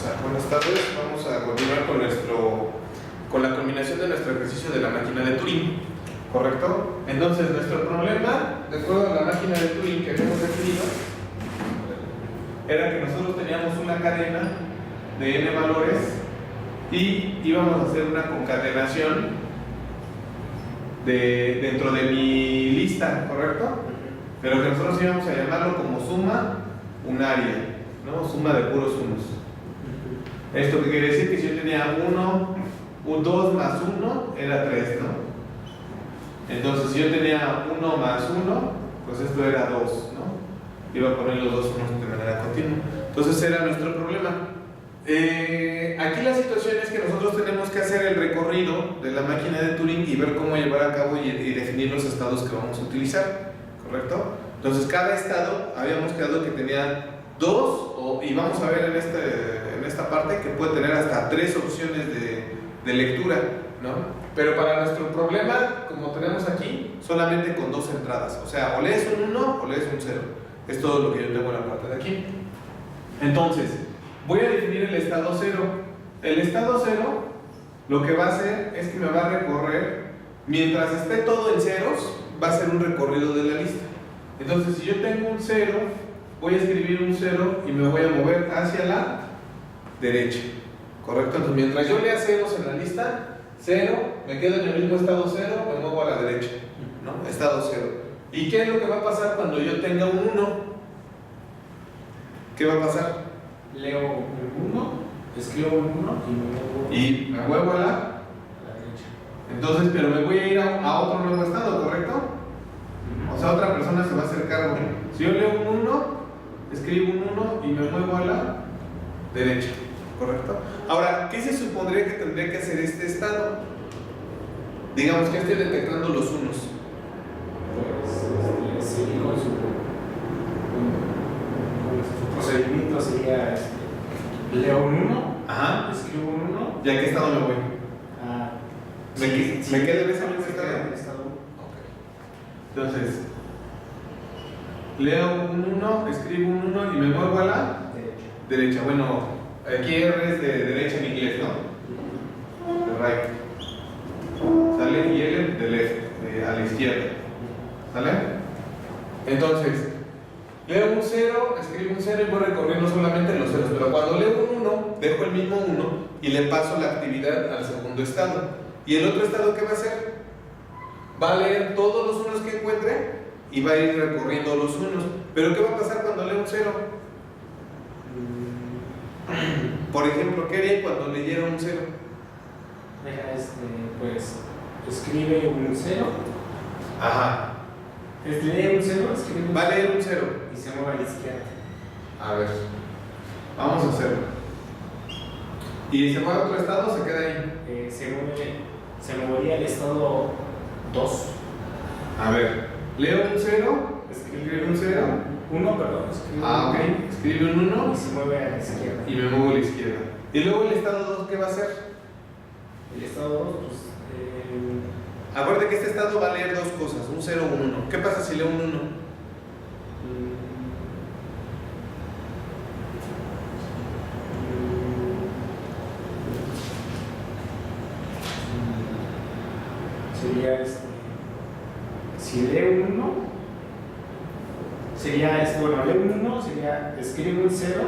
Buenas tardes, vamos a continuar con la culminación de nuestro ejercicio de la máquina de Turing, ¿correcto? Entonces, nuestro problema, de acuerdo a la máquina de Turing que habíamos definido, era que nosotros teníamos una cadena de n valores y íbamos a hacer una concatenación dentro de mi lista, ¿correcto? Pero que nosotros íbamos a llamarlo como suma unaria, ¿no? Suma de puros unos. Esto que quiere decir que si yo tenía 2 más 1 era 3, ¿no? Entonces si yo tenía 1 más 1, pues esto era 2, ¿no? Iba a poner los dos unos de manera continua. Entonces era nuestro problema. Aquí la situación es que nosotros tenemos que hacer el recorrido de la máquina de Turing y ver cómo llevar a cabo y definir los estados que vamos a utilizar, ¿correcto? Entonces cada estado habíamos quedado que tenía 2, y vamos a ver en esta parte que puede tener hasta 3 opciones de lectura, ¿no? Pero para nuestro problema, como tenemos aquí, solamente con 2 entradas, o sea, o lees un 1 o lees un 0. Es todo lo que yo tengo en la parte de aquí. Entonces, voy a definir el estado 0. El estado 0 lo que va a hacer es que me va a recorrer, mientras esté todo en ceros, va a ser un recorrido de la lista. Entonces, si yo tengo un 0, voy a escribir un 0 y me voy a mover hacia la derecha, ¿correcto? Entonces, mientras yo lea ceros en la lista, 0, me quedo en el mismo estado 0, me muevo a la derecha, ¿no? Estado 0. ¿Y qué es lo que va a pasar cuando yo tenga un 1? ¿Qué va a pasar? Leo un 1, escribo un 1 y me muevo a la derecha. Entonces, pero me voy a ir a otro nuevo estado, ¿correcto? O sea, otra persona se va a hacer cargo. Si yo leo un 1, escribo un 1 y me muevo a la derecha, ¿correcto? Ahora, ¿qué se supondría que tendría que hacer este estado? Digamos que esté detectando los unos. Pues seguir con su procedimiento sería leo un 1, Ajá. escribo un 1. ¿Y a qué estado me voy? ¿Me quedo en ese mismo estado? Okay. Entonces, leo un 1, escribo un 1 y me muevo a la derecha. Bueno, aquí R es de derecha en inglés, ¿no? De right. ¿Sale? Y L de left, a la izquierda. ¿Sale? Entonces, leo un 0, escribo un 0 y voy recorriendo solamente los ceros. Pero cuando leo un 1, dejo el mismo 1 y le paso la actividad al segundo estado. ¿Y el otro estado qué va a hacer? Va a leer todos los unos que encuentre y va a ir recorriendo los unos. ¿Pero qué va a pasar cuando lea un 0? Por ejemplo, ¿qué haría cuando leyera un 0? Pues escribe un 0. Ajá. Lee un 0, escribe un 0. Va a leer un 0 y se mueve a la izquierda. A ver, vamos a hacerlo. ¿Y se mueve a otro estado o se queda ahí? Se movería al estado 2. A ver, leo un 0, escribe un 0. 1, perdón, escribe ok, escribe un 1 y se mueve a la izquierda. Y me muevo a la izquierda. ¿Y luego el estado 2 qué va a hacer? El estado 2, pues. Acuérdate que este estado va a leer dos cosas, un 0 o un 1. ¿Qué pasa si leo un 1? Sería si leo un 1, sería bueno, leo un 1, sería escribe un 0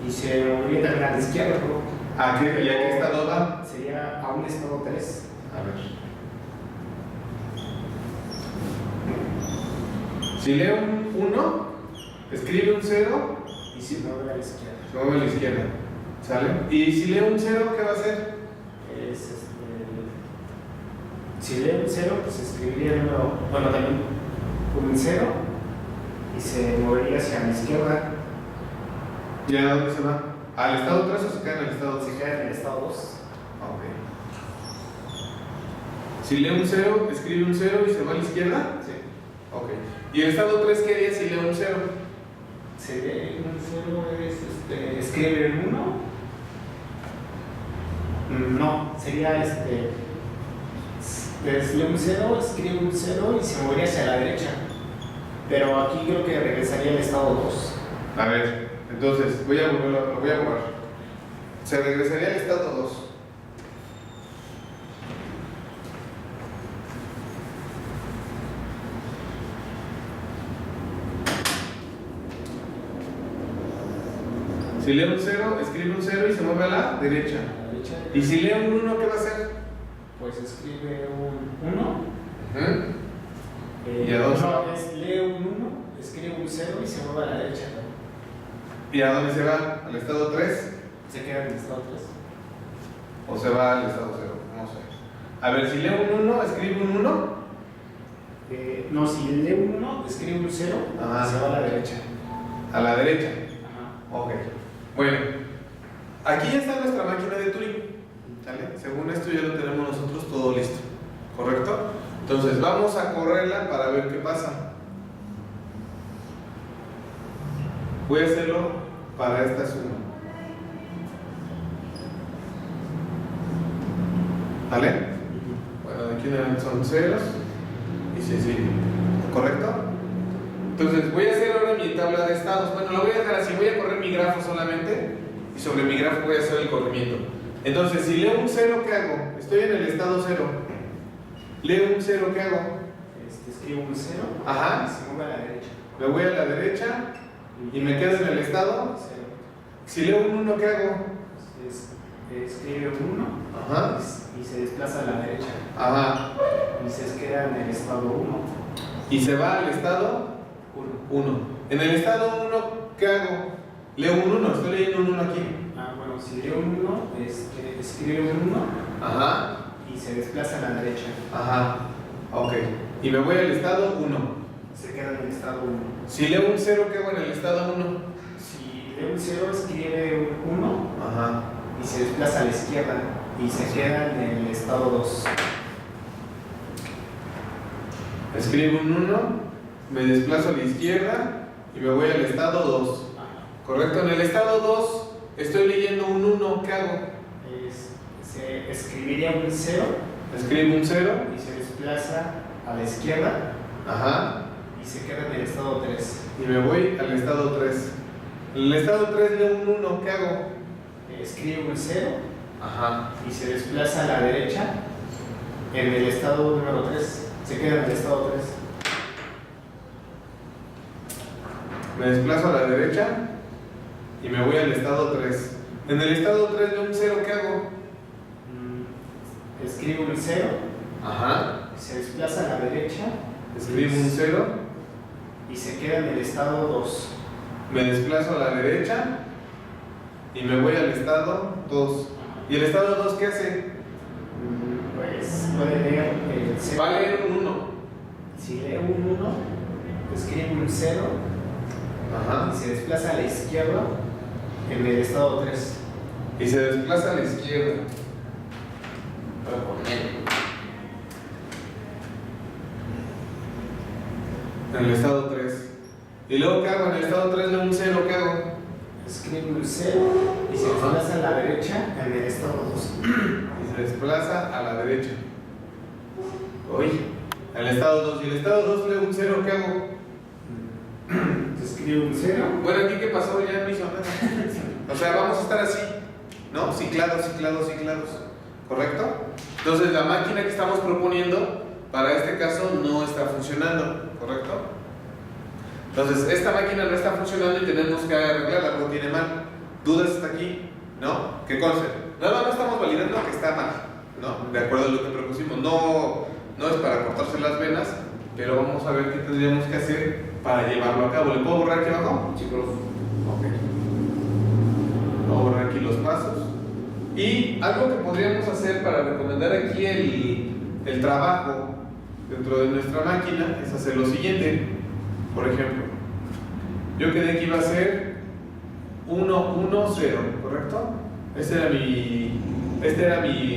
y se movería también a la izquierda, ¿no? ¿A qué? ¿Y a qué estado va? Sería a un estado 3. A ver. Si leo un 1, escribe un 0 y se mueve a la izquierda. Se mueve a la izquierda. ¿Sale? Y si leo un 0, ¿qué va a hacer? Si leo un 0, pues escribiría el número, bueno, también un 0 y se movería hacia la izquierda. ¿Y a dónde se va? ¿Al estado 3 o se queda en el estado 2? Se queda en el estado 2. Ok. Si leo un 0, escribe un 0 y se va a la izquierda. Sí. Ok. ¿Y el estado 3 qué haría si leo un 0? Se lee un 0 es escribe el 1. No, sería lee un 0, escribe un 0 y se movería hacia la derecha. Pero aquí creo que regresaría al estado 2. A ver, entonces lo voy a borrar. se regresaría al estado 2. Si lee un 0, escribe un 0 y se mueve a la derecha. A la derecha. Y si lee un 1, ¿qué va a hacer? Pues escribe un 1. ¿Y a dos? No, lee un 1, escribe un 0 y se mueve a la derecha. ¿Y a dónde se va? ¿Al estado 3? Se queda en el estado 3. ¿O se va al estado 0? No sé. A ver, si lee un 1, escribe un 1. No, si lee un 1, escribe un 0 Ajá. y se va a la derecha. A la derecha. Ajá. Ok. Bueno, aquí ya está nuestra máquina de Turing. ¿Sale? Según esto ya lo tenemos nosotros todo listo. ¿Correcto? Entonces vamos a correrla para ver qué pasa. Voy a hacerlo para esta suma. ¿Vale? Bueno, de aquí en adelante son ceros y se sigue. ¿Correcto? Entonces voy a hacer ahora mi tabla de estados. Bueno, lo voy a dejar así. Voy a correr mi grafo solamente y sobre mi grafo voy a hacer el corrimiento. Entonces, si leo un 0, ¿qué hago? Estoy en el estado 0. Leo un 0, ¿qué hago? Escribo un 0 Ajá. y se mueve a la derecha. Me voy a la derecha y me quedo en el estado. 0. Si leo un 1, ¿qué hago? Escribe un 1 Ajá. y se desplaza a la derecha. Ajá. Y se queda en el estado 1. Y se va al estado 1. En el estado 1, ¿qué hago? Leo un 1, estoy leyendo un 1 aquí. Ah, bueno, si leo un 1, escribe un 1 Ajá. y se desplaza a la derecha. Ajá. Ok. Y me voy al estado 1. Se queda en el estado 1. Si leo un 0, ¿qué hago en el estado 1? Si leo un 0, escribe un 1 Ajá. y se desplaza a la izquierda y se queda en el estado 2. Escribo un 1, me desplazo a la izquierda y me voy al estado 2. ¿Correcto? En el estado 2 estoy leyendo un 1, ¿qué hago? Se escribiría un 0 Escribo un 0. y se desplaza a la izquierda Ajá. y se queda en el estado 3. Y me voy al estado 3. En el estado 3 leo un 1, ¿qué hago? Escribe un 0 Ajá. y se desplaza a la derecha en el estado número 3. Se queda en el estado 3. Me desplazo a la derecha y me voy al estado 3. En el estado 3 leo un 0, ¿qué hago? Escribe un 0, Ajá. se desplaza a la derecha, Escribo un 0, y se queda en el estado 2. me desplazo a la derecha y me voy al estado 2. ¿Y el estado 2 qué hace? Pues puede leer el 0. Va a leer un 1. Si lee un 1, escribe un 0 Ajá. y se desplaza a la izquierda en el estado 3. Y se desplaza a la izquierda. Para poner. En el estado 3. ¿Y luego qué hago? En el estado 3 leo un 0, ¿qué hago? Escribe un 0 y se desplaza a la derecha en el estado 2. Y se desplaza a la derecha. Oye, al estado 2. ¿Y el estado 2 leo un 0, qué hago? Escribe un 0. Bueno, aquí qué pasó, ya no hizo nada. O sea, vamos a estar así, ¿no? Ciclados, ciclados, ciclados. ¿Correcto? Entonces la máquina que estamos proponiendo para este caso no está funcionando, ¿correcto? Entonces esta máquina no está funcionando y tenemos que arreglarla, algo tiene mal. ¿Dudas hasta aquí? ¿No? ¿Qué conste? No estamos validando que está mal, ¿no? De acuerdo a lo que propusimos. No es para cortarse las venas, pero vamos a ver qué tendríamos que hacer para llevarlo a cabo. ¿Le puedo borrar aquí abajo? Sí, profe. Ok. Voy a borrar aquí los pasos. Y algo que podríamos hacer para recomendar aquí el trabajo dentro de nuestra máquina es hacer lo siguiente. Por ejemplo, yo quedé que iba a ser 1, 1, 0, ¿correcto? Este era mi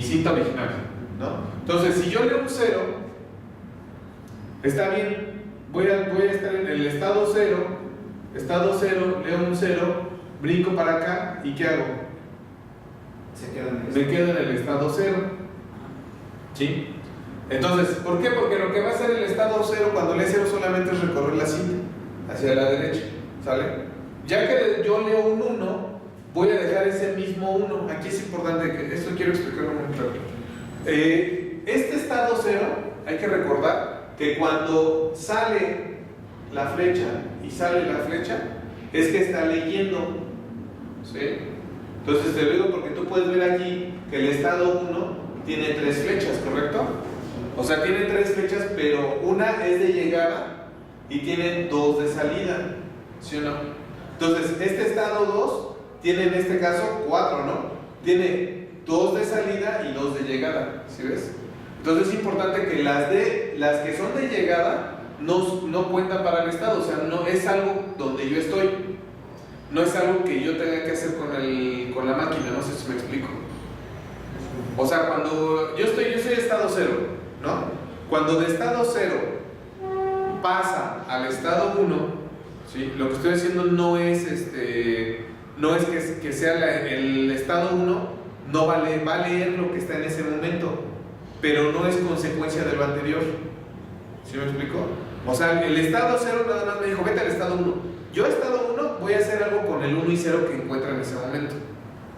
cinta original, ¿no? Entonces, si yo leo un 0, está bien, voy a estar en el estado 0, leo un 0, brinco para acá y ¿qué hago? Se queda en el Me quedo en el estado 0. ¿Sí? Entonces, ¿por qué? Porque lo que va a hacer el estado 0 cuando lee 0 solamente es recorrer la cinta hacia la derecha, ¿sale? ya que yo leo un 1, voy a dejar ese mismo 1. Aquí es importante, que esto quiero explicarlo muy claro. Este estado 0, hay que recordar que cuando sale la flecha y sale la flecha, es que está leyendo, ¿sí? Entonces te lo digo porque tú puedes ver aquí que el estado 1 tiene 3 flechas, ¿correcto? O sea, tiene 3 flechas, pero una es de llegada y tiene 2 de salida, ¿sí o no? Entonces, este estado 2 tiene en este caso 4, ¿no? Tiene 2 de salida y 2 de llegada, ¿sí ves? Entonces es importante que las que son de llegada no cuentan para el estado, o sea, no es algo donde yo estoy, no es algo que yo tenga que hacer con la máquina, no sé si me explico. O sea, cuando yo soy estado 0, ¿no? Cuando de estado 0 pasa al estado 1, ¿sí? Lo que estoy haciendo no es que sea el estado 1, no va a leer lo que está en ese momento, pero no es consecuencia de lo anterior. ¿Sí me explico? O sea, el estado 0 nada más me dijo, vete al estado 1. Yo estado 1 voy a hacer algo con el 1 y 0 que encuentra en ese momento.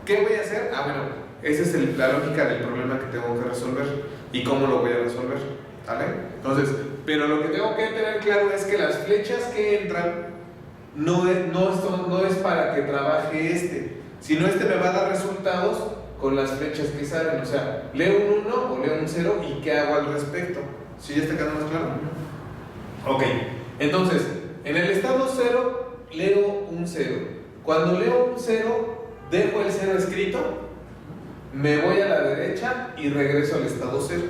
¿Qué voy a hacer? Bueno, esa es la lógica del problema que tengo que resolver y cómo lo voy a resolver, ¿vale? Entonces, pero lo que tengo que tener claro es que las flechas que entran no es para que trabaje sino me va a dar resultados con las flechas que salen. O sea, leo un 1 o leo un 0 y ¿qué hago al respecto? ¿Sí ya está quedando más claro? Ok, entonces, en el estado 0 leo un 0. Cuando leo un 0, dejo el 0 escrito, me voy a la derecha y regreso al estado 0.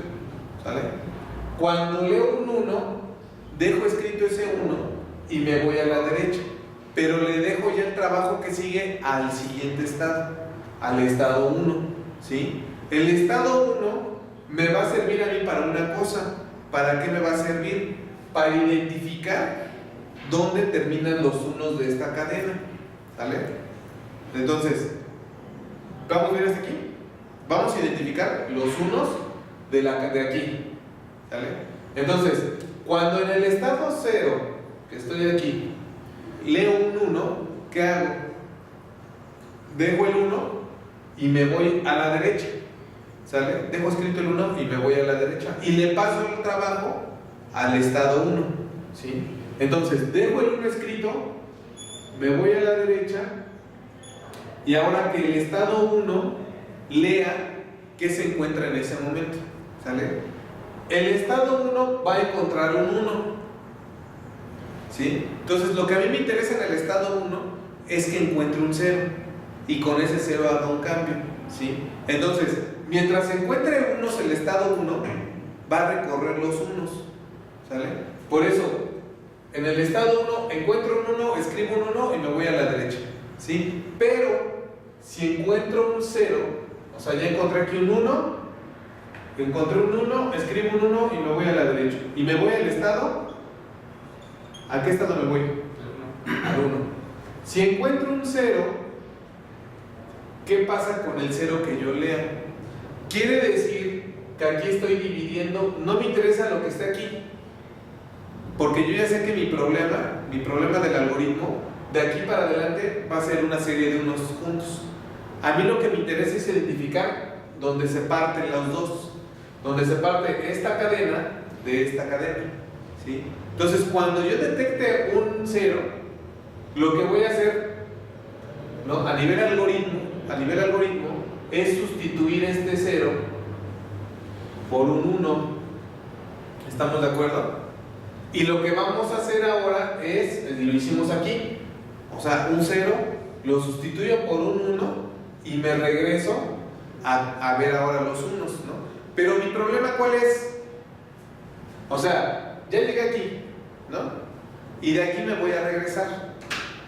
¿Sale? Cuando leo un 1, dejo escrito ese 1 y me voy a la derecha, pero le dejo ya el trabajo que sigue al siguiente estado, al estado 1, ¿sí? El estado 1 me va a servir a mí para una cosa. ¿Para qué me va a servir? Para identificar dónde terminan los unos de esta cadena, ¿sale? Entonces, ¿vamos a ver hasta aquí? Vamos a identificar los unos de aquí, ¿sale? Entonces, cuando en el estado 0, que estoy aquí, leo un 1, ¿qué hago? Dejo el 1 y me voy a la derecha, ¿sale? Dejo escrito el 1 y me voy a la derecha y le paso el trabajo al estado 1, ¿sí? Entonces, dejo el 1 escrito, me voy a la derecha y ahora que el estado 1 lea qué se encuentra en ese momento, ¿sale? El estado 1 va a encontrar un 1, ¿sí? Entonces, lo que a mí me interesa en el estado 1 es que encuentre un 0 y con ese 0 haga un cambio, ¿sí? Entonces, mientras encuentre unos el estado 1, va a recorrer los unos, ¿sale? Por eso, en el estado 1 encuentro un 1, escribo un 1 y me voy a la derecha, ¿sí? Pero, si encuentro un 0, o sea, ya encontré aquí un 1, encontré un 1, escribo un 1 y me voy a la derecha. Y me voy al estado, ¿a qué estado me voy? Al 1. Si encuentro un 0, ¿qué pasa con el 0 que yo lea? Quiere decir que aquí estoy dividiendo, no me interesa lo que está aquí, porque yo ya sé que mi problema del algoritmo, de aquí para adelante va a ser una serie de unos juntos. A mí lo que me interesa es identificar dónde se parten los dos, donde se parte esta cadena de esta cadena, ¿sí? Entonces, cuando yo detecte un 0, lo que voy a hacer, ¿no? a nivel algoritmo, es sustituir este 0 por un 1. ¿Estamos de acuerdo? Y lo que vamos a hacer ahora es, lo hicimos aquí, o sea, un 0 lo sustituyo por un 1 y me regreso a ver ahora los unos, ¿no? Pero mi problema, ¿cuál es? O sea, ya llegué aquí, ¿no? Y de aquí me voy a regresar,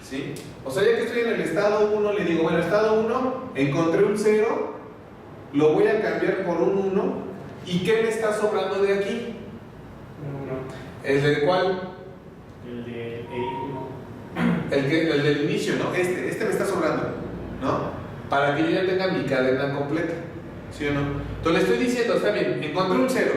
¿sí? O sea, ya que estoy en el estado 1, le digo, bueno, estado 1, encontré un 0, lo voy a cambiar por un 1, ¿y qué me está sobrando de aquí? ¿El de cuál? El de El del inicio, ¿no? Este me está sobrando, ¿no? Para que yo ya tenga mi cadena completa, ¿sí o no? Entonces le estoy diciendo, está bien, encontré un 0,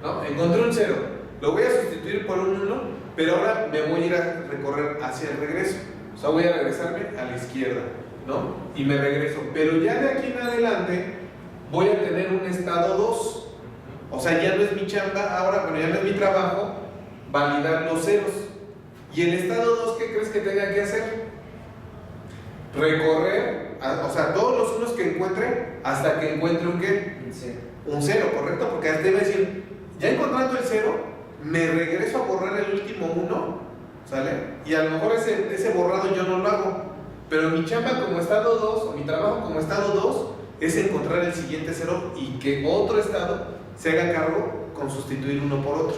¿no? Encontré un 0, lo voy a sustituir por un 1, pero ahora me voy a ir a recorrer hacia el regreso. O sea, voy a regresarme a la izquierda, ¿no? Y me regreso. Pero ya de aquí en adelante voy a tener un estado 2. O sea, ya no es mi chamba, ahora, bueno, ya no es mi trabajo validar los ceros. Y el estado 2, ¿qué crees que tenga que hacer? Recorrer, o sea, todos los unos que encuentre hasta que encuentre un ¿qué? Un 0, ¿correcto? Porque te va a decir, ya encontrando el 0, me regreso a borrar el último 1, ¿sale? Y a lo mejor ese borrado yo no lo hago, pero mi chamba como estado 2, o mi trabajo como estado 2, es encontrar el siguiente 0 y que otro estado se haga cargo con sustituir uno por otro,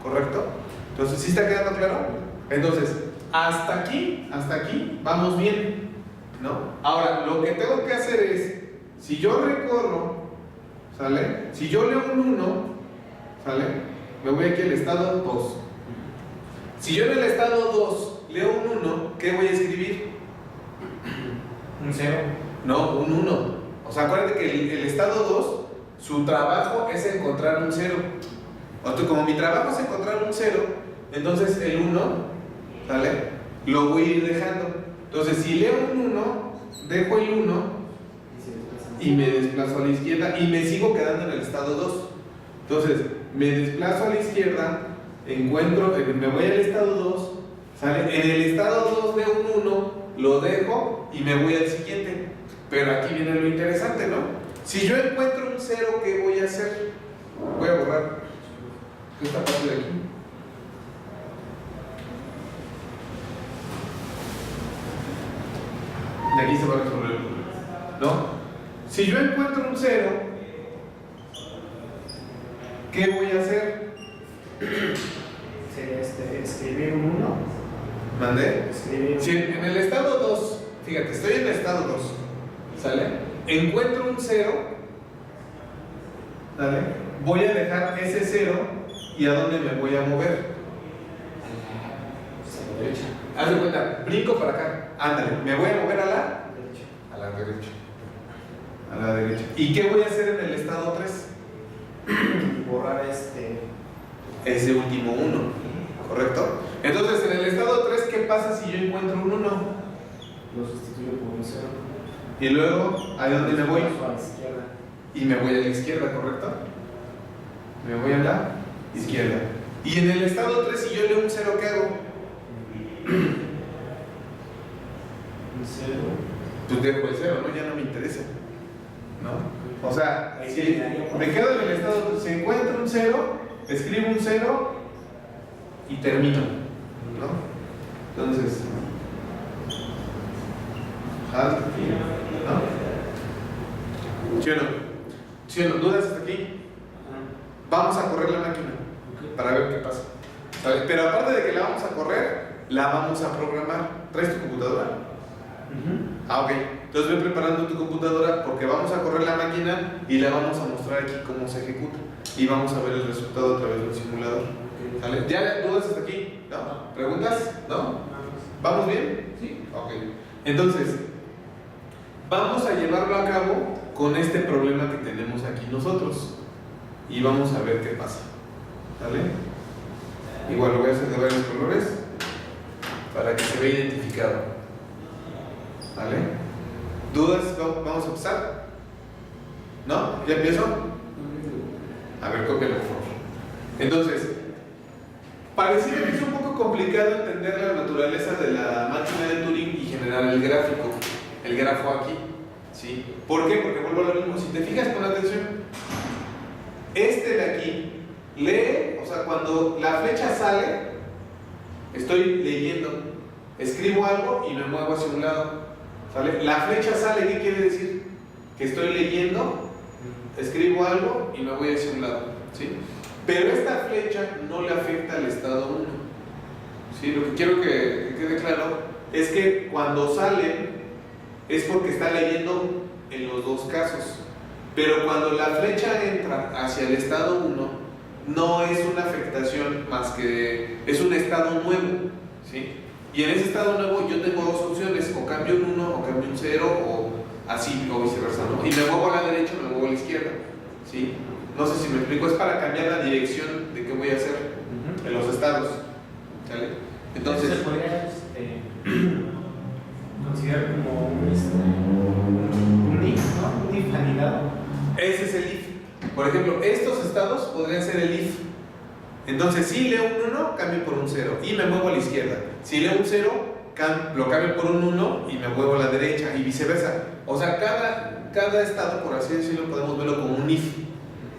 ¿correcto? Entonces, ¿sí está quedando claro? Entonces, hasta aquí vamos bien, ¿no? Ahora, lo que tengo que hacer es, si yo recorro, ¿sale? Si yo leo un 1, ¿sale? Me voy aquí al estado 2. Si yo en el estado 2 leo un 1, ¿qué voy a escribir? Un 0. No, un 1. O sea, acuérdate que el estado 2, su trabajo es encontrar un 0. O sea, como mi trabajo es encontrar un 0, entonces el 1, ¿sale? Lo voy a ir dejando. Entonces, si leo un 1, dejo el 1 y me desplazo a la izquierda y me sigo quedando en el estado 2. Entonces, me desplazo a la izquierda, encuentro, me voy al estado 2, ¿sale? En el estado 2 leo un 1, lo dejo y me voy al siguiente. Pero aquí viene lo interesante, ¿no? Si yo encuentro un 0, ¿qué voy a hacer? Voy a borrar esta parte de aquí. De aquí se va a resolver el problema, ¿no? Si yo encuentro un 0, ¿qué voy a hacer? Sería escribir un 1. ¿Mandé? Escribir. Si en el estado 2, fíjate, estoy en el estado 2, ¿sale? Encuentro un 0, ¿sale? Voy a dejar ese 0 y ¿a dónde me voy a mover? A la derecha. Haz de cuenta, brinco para acá, ándale, me voy a mover a la derecha. A la derecha. ¿Y qué voy a hacer en el estado 3? Borrar Ese último 1, ¿correcto? Entonces, en el estado 3, ¿qué pasa si yo encuentro un 1? Lo sustituyo por un 0. Y luego, ¿a dónde me voy? A la izquierda. Y me voy a la izquierda, ¿correcto? Me voy a la izquierda. Y en el estado 3, si yo leo un 0, ¿qué hago? Un 0. Pues dejo el 0, ¿no? Ya no me interesa, ¿no? O sea, Ahí si quedaría. me quedo en el estado 3, si encuentro un 0, escribo un 0 y termino, ¿no? Entonces, halt, ¿no? ¿Sí o no? ¿Sí o no? ¿Dudas hasta aquí? Vamos a correr la máquina para ver qué pasa, ¿sabes? Pero aparte de que la vamos a correr, la vamos a programar. ¿Traes tu computadora? Ok. Entonces ve preparando tu computadora porque vamos a correr la máquina y la vamos a mostrar aquí cómo se ejecuta. Y vamos a ver el resultado a través del simulador. ¿Sale? ¿Ya dudas hasta aquí? ¿No? ¿Preguntas? ¿No? ¿Vamos bien? Sí. Ok. Entonces, vamos a llevarlo a cabo con este problema que tenemos aquí nosotros. Y vamos a ver qué pasa. ¿Vale? Igual lo voy a hacer de varios colores para que se vea identificado. ¿Vale? ¿Dudas? ¿Vamos a empezar? ¿No? ¿Ya empiezo? A ver, cópialo, por favor. Entonces, pareciera que es un poco complicado entender la naturaleza de la máquina de Turing y generar el gráfico, el grafo aquí. ¿Sí? ¿Por qué? Porque vuelvo a lo mismo. Si te fijas, pon atención. Este de aquí lee, o sea, cuando la flecha sale, estoy leyendo, escribo algo y me muevo hacia un lado. ¿Sale? La flecha sale, ¿qué quiere decir? Que estoy leyendo, escribo algo y me voy hacia un lado. ¿Sí? Pero esta flecha no le afecta al estado 1. ¿Sí? Lo que quiero que quede claro es que cuando sale es porque está leyendo en los dos casos. Pero cuando la flecha entra hacia el estado 1, no es una afectación más que es un estado nuevo, ¿sí? Y en ese estado nuevo yo tengo dos opciones, o cambio un 1 o cambio un 0 o así o viceversa, ¿no? Y me muevo a la derecha o me muevo a la izquierda, ¿sí? No sé si me explico, es para cambiar la dirección de qué voy a hacer en los estados, ¿sale? Entonces se podría Por ejemplo, estos estados podrían ser el if. Entonces, si leo un 1, cambio por un 0 y me muevo a la izquierda. Si leo un 0, lo cambio por un 1 y me muevo a la derecha y viceversa. O sea, cada estado, por así decirlo, podemos verlo como un if.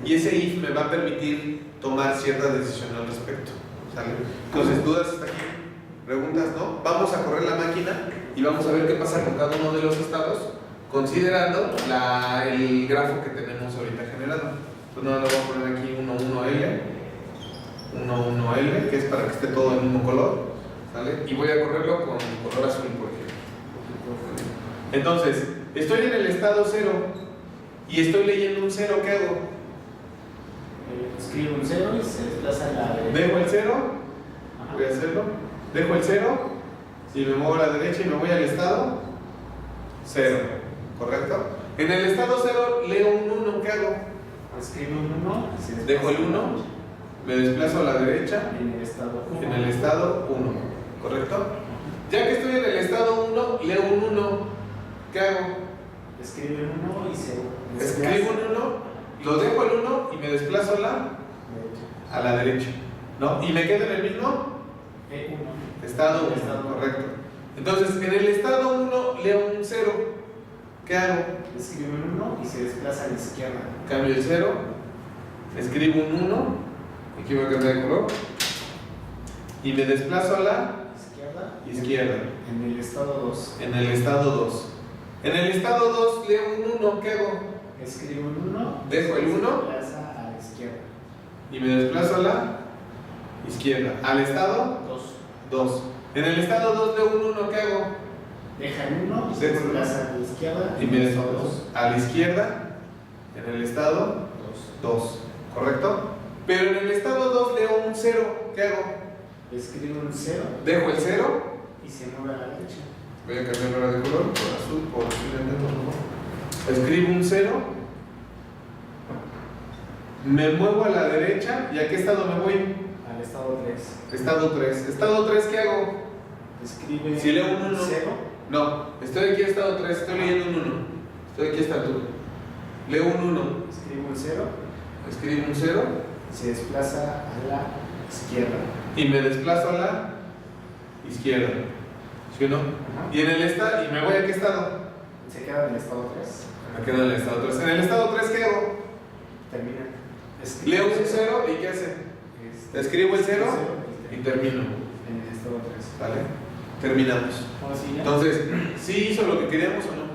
Y ese if me va a permitir tomar cierta decisión al respecto. ¿Sale? Entonces, dudas hasta aquí, preguntas, ¿no? Vamos a correr la máquina y vamos a ver qué pasa con cada uno de los estados, considerando el grafo que tenemos ahorita generado. Entonces, no, lo voy a poner aquí 1,1L, que es para que esté todo en mismo color, ¿sale? Y voy a correrlo con color azul, por ejemplo. Entonces, estoy en el estado 0 y estoy leyendo un 0, ¿qué hago? Escribo un 0 y se desplaza a la derecha. Dejo el 0, Ajá. voy a hacerlo. Dejo el 0 y me muevo a la derecha y me voy al estado 0, ¿correcto? En el estado 0 leo un 1, ¿qué hago? Escribo un 1 y se desplaza. Dejo el 1, me desplazo a la derecha en el estado 1. en el estado 1, ¿correcto? Ya que estoy en el estado 1, leo un 1, ¿qué hago? Escribo el 1 y se desplaza. Escribo un 1, lo dejo el 1 y me desplazo a la derecha, ¿no? Y me quedo en el mismo estado 1, correcto. Entonces, en el estado 1 leo un 0, ¿qué hago? Escribo un 1 y se desplaza a la izquierda. Cambio el 0, escribo un 1, aquí voy a cambiar de color, y me desplazo a la izquierda. En el estado 2. En el estado 2. En el estado 2 leo un 1, ¿qué hago? Escribo un 1. Dejo el 1. Se desplaza a la izquierda. Y me desplazo a la izquierda. Al estado 2. En el estado 2 leo un 1, ¿qué hago? Deja el 1 y se Dejo el desplaza a la izquierda. Y me desplazo a la izquierda. En el estado 2. ¿Correcto? Pero en el estado 2 leo un 0, ¿qué hago? Escribo un 0. Dejo el 0. Y se mueve a la derecha. Voy a cambiarlo ahora de color, por azul, por escribo un 0. Me muevo a la derecha. ¿Y a qué estado me voy? Al estado 3. Estado 3. Estado 3, ¿qué hago? Escribe Si leo un 1. 0. No, estoy aquí en estado 3, estoy leyendo un 1. Estoy aquí a esta altura. Leo un 1. Escribo un 0. Escribo un 0. Se desplaza a la izquierda. Y me desplazo a la izquierda. ¿Sí o no? Ajá. Y en el estado, y me voy a qué estado? Se queda en el estado 3. Me quedo en el estado 3. En el estado 3, ¿qué hago? Termina. Leo un 0 y ¿qué hace? Escribo el 0 y termino. En el estado 3. ¿Vale? Terminamos. ¿Cómo así ya? Entonces, ¿sí hizo lo que queríamos o no?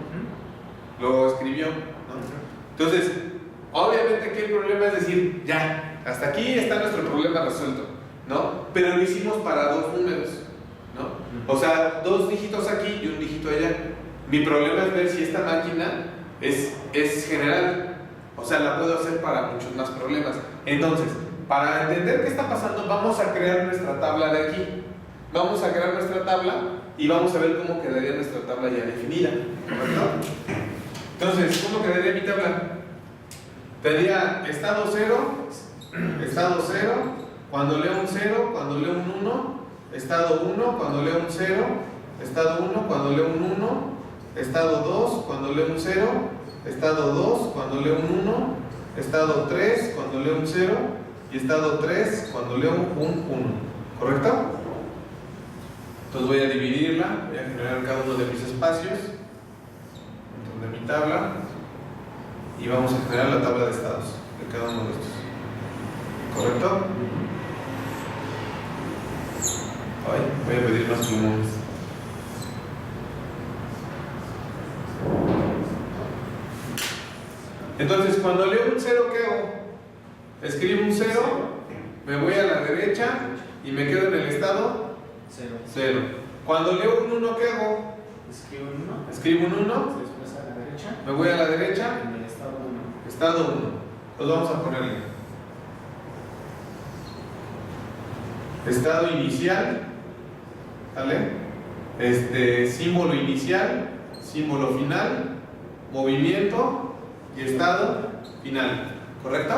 Lo escribió, ¿no? Entonces, obviamente aquí el problema es decir, ya, hasta aquí está nuestro problema resuelto, ¿no? Pero lo hicimos para dos números, ¿no? O sea, dos dígitos aquí y un dígito allá. Mi problema es ver si esta máquina es general, o sea, la puedo hacer para muchos más problemas. Entonces, para entender qué está pasando, vamos a crear nuestra tabla de aquí. Vamos a crear nuestra tabla y vamos a ver cómo quedaría nuestra tabla ya definida, ¿correcto? Entonces, ¿cómo quedaría mi tabla? Tendría estado 0, cuando leo un 0, cuando leo un 1, estado 1, cuando leo un 0, estado 1, cuando leo un 1, estado 2, cuando leo un 0, estado 2, cuando leo un 1, estado 3, cuando leo un 0, y estado 3, cuando leo un 1, ¿correcto? Entonces voy a dividirla, voy a generar cada uno de mis espacios dentro de mi tabla y vamos a generar la tabla de estados de cada uno de estos, ¿correcto? Ay, voy a pedir más plumones. Entonces cuando leo un 0, ¿qué hago? Escribo un 0, me voy a la derecha y me quedo en el estado 0. Cuando leo un 1, ¿qué hago? Escribo un 1. Escribo un 1. Se desplaza a la derecha. Me voy a la derecha. En el estado 1. Estado 1. Entonces vamos a ponerle. Estado inicial. ¿Vale? Símbolo inicial. Símbolo final. Movimiento. Y estado final. ¿Correcto?